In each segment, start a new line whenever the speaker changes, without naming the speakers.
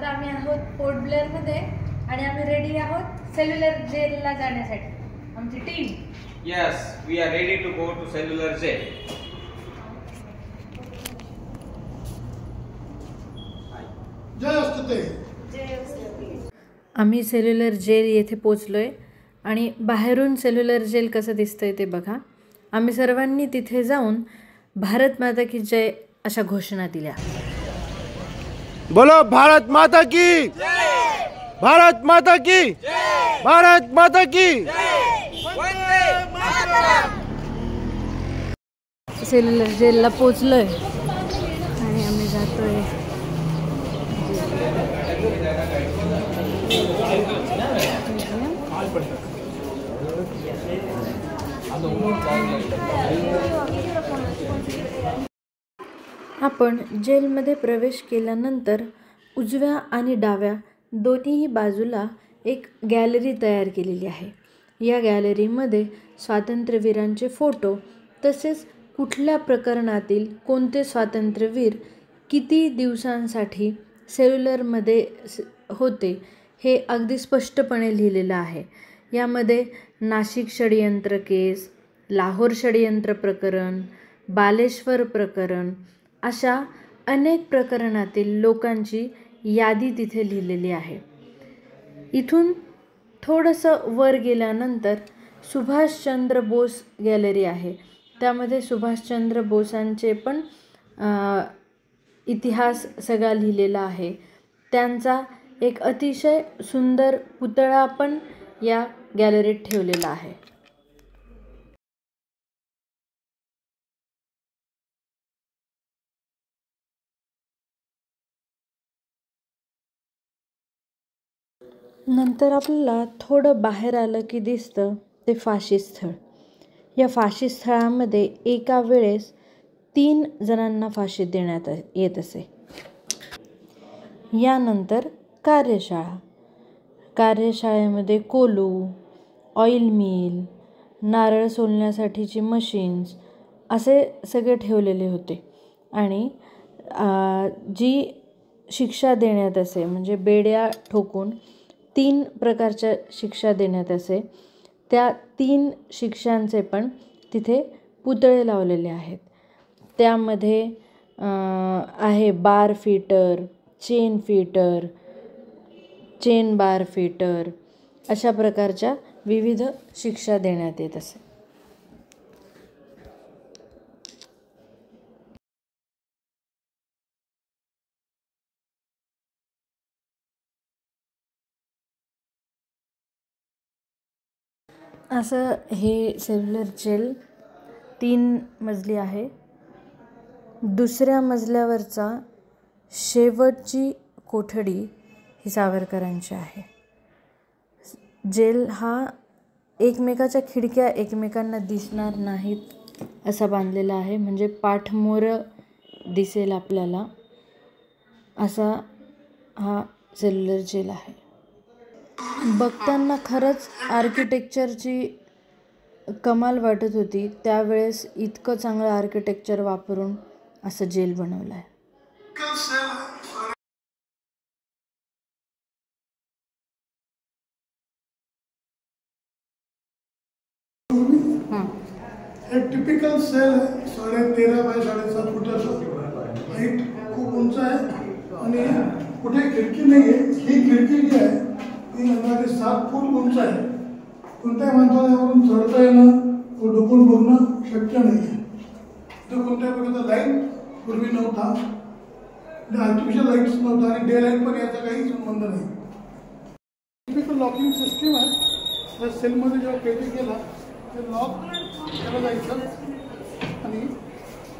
आता आम्ही आहोत पोर्ट ब्लेअर मध्ये आणि आम्ही रेडी आहोत सेल्युलर जेलला जाण्यासाठी. आमची team.
Yes, we are ready to go to cellular jail.
जय असते.
आम्ही सेल्युलर जेल येथे पोचलोय आणि बाहेरून सेल्युलर जेल कसं दिसतंय ते बघा. आम्ही सर्वांनी तिथे जाऊन भारत माता की जय अशा घोषणा दिल्या.
बोलो भारत माता की जय. भारत माता की जय. भारत माता की जय. वंदे मातरम.
सेल्युलर जेलला पोचलोय आणि आम्ही जातोय. आपण जेलमध्ये प्रवेश केल्यानंतर उजव्या आणि डाव्या दोन्हीही बाजूला एक गॅलरी तयार केलेली आहे. या गॅलरीमध्ये स्वातंत्र्यवीरांचे फोटो तसेच कुठल्या प्रकरणातील कोणते स्वातंत्र्यवीर किती दिवसांसाठी सेल्युलरमध्ये होते हे अगदी स्पष्टपणे लिहिलेलं आहे. यामध्ये नाशिक षडयंत्र केस, लाहोर षडयंत्र प्रकरण, बालेश्वर प्रकरण अशा अनेक प्रकरणातील लोकांची यादी तिथे लिहिलेली आहे. इथून थोडंसं वर गेल्यानंतर सुभाषचंद्र बोस गॅलरी आहे. त्यामध्ये सुभाषचंद्र बोसांचे पण इतिहास सगळा लिहिलेला आहे. त्यांचा एक अतिशय सुंदर पुतळा पण या गॅलरीत ठेवलेला आहे. नंतर आपल्याला थोडं बाहेर आलं की दिसतं ते फाशी स्थळ. या फाशी स्थळामध्ये एका वेळेस 3 जणांना फाशी देण्यात येत असे. यानंतर कार्यशाळा. कार्यशाळेमध्ये कोलू, ऑइल मिल, नारळ सोलण्यासाठीची मशीन्स असे सगळे ठेवलेले होते. आणि जी शिक्षा देण्यात असे म्हणजे बेड्या ठोकून 3 प्रकारच्या शिक्षा देण्यात असे त्या 3 शिक्षांचे पण तिथे पुतळे लावलेले आहेत. त्यामध्ये आहे बार फिटर, चेन फिटर, चेन बार फिटर अशा प्रकारच्या विविध शिक्षा देण्यात येत असे. असं हे सेल्युलर जेल 3 मजली आहे. दुसऱ्या मजल्यावरचा शेवटची कोठडी ही सावरकरांची आहे. जेल हा एकमेकाच्या खिडक्या एकमेकांना दिसणार नाहीत असा बांधलेला आहे. म्हणजे पाठमोरं दिसेल आपल्याला असा हा सेल्युलर जेल आहे. बघताना खरंच आर्किटेक्चरची कमाल वाटत होती. त्यावेळेस इतकं चांगलं आर्किटेक्चर वापरून असं जेल बनवलं आहे.
एक टिपिकल सेल है 13.5 बाय 7.5 फुटाचं. हाईट खूप उंच आहे आणि कुठे खिडकी नाही आहे. ही खिडकी जी आहे ती अंदाजे 7 फूट उंच आहे. कोणत्याही माणसाला यावरून चढता येणं व डोकून बघणं शक्य नाही आहे. तर कोणत्या प्रकारचा लाईट पूर्वी नव्हता, आर्टिफिशियल लाईट्स नव्हता आणि डे लाईट पण याचा काही संबंध नाही. टिपिकल लॉकिंग सिस्टीम आहे. त्या सेलमध्ये जेव्हा कैदी गेला ते लॉक केलं जायचं आणि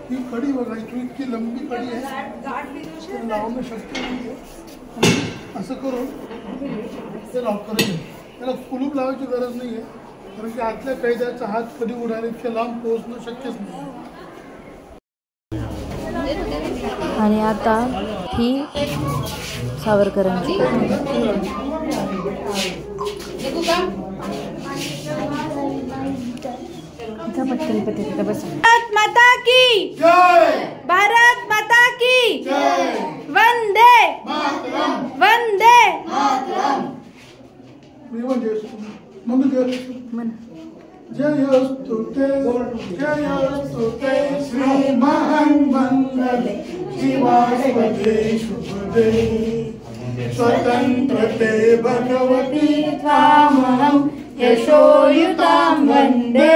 ही कडी बघायची. इतकी लंबी कडी आहे लावणं शक्य नाही आहे. आणि असं करून ते लॉक करायचं. त्याला कुलूप लावायची गरज नाही आहे कारण की आतल्या कैद्याचा हात कधी उडाला इतक्या लांब पोहोचणं शक्यच नाही.
आणि आता ही सावरकरांची भारत माता की जय. भारत माता की जय. वंदे मातरम.
पण जयस्तु म्हणू जयस्तु जयस्तुते जयस्तुते श्री महामंगले शिवास्पदे शुभदे स्वतंत्रते भगवती त्वामहं यशोयुतां वन्दे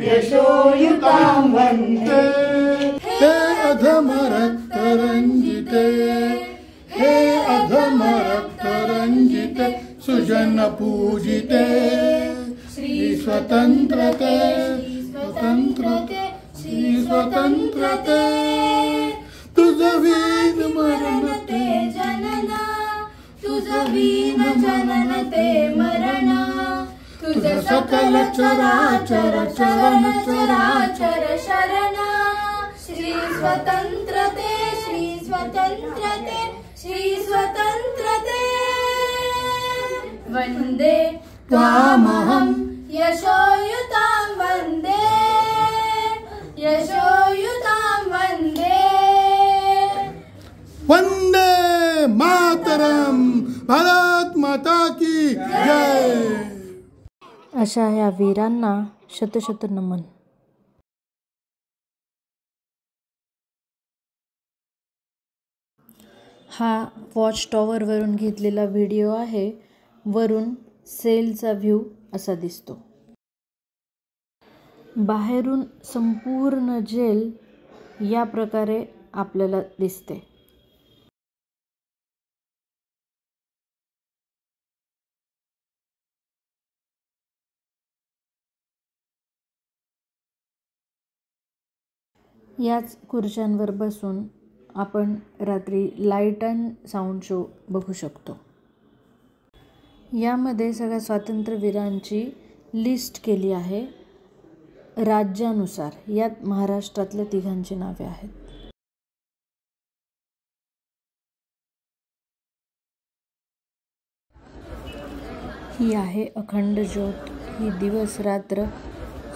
यशोयुतां वन्दे हे अधमरक्तरञ्जिते हे अधमरक्तरञ्जिते सुजन पूजिते श्री स्वतंत्रते स्वतंत्रते श्री स्वतंत्रते तुझं वीण मरण ते जनना तुझं वीण जनन ते मरण तुझं सकल चराचर चरण चराचर शरण श्री स्वतंत्रते श्री स्वतंत्रते श्री स्वतंत्रते वन्दे त्वामहं यशोयुतां वन्दे यशोयुतां वन्दे वंदे मातरम भारत माता की जय।
अशा ह्या वीरांना शतशत नमन। हा वॉच टॉवरवरून घेतलेला व्हिडिओ आहे। वरून सेलचा व्ह्यू असा दिसतो। बाहेरून संपूर्ण जेल या प्रकारे आपल्याला दिसते। याच खुर्च्यांवर बसून आपण रात्री लाईट अँड साऊंड शो बघू शकतो। यामध्ये सगळ्या स्वातंत्र्यवीरांची लिस्ट केली आहे राज्यानुसार। यात महाराष्ट्रातल्या 3 नावे आहेत। ही आहे अखंड ज्योत। ही दिवस रात्र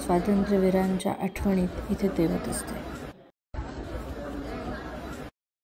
स्वातंत्र्यवीरांच्या आठवणीत इथे तेवत असते।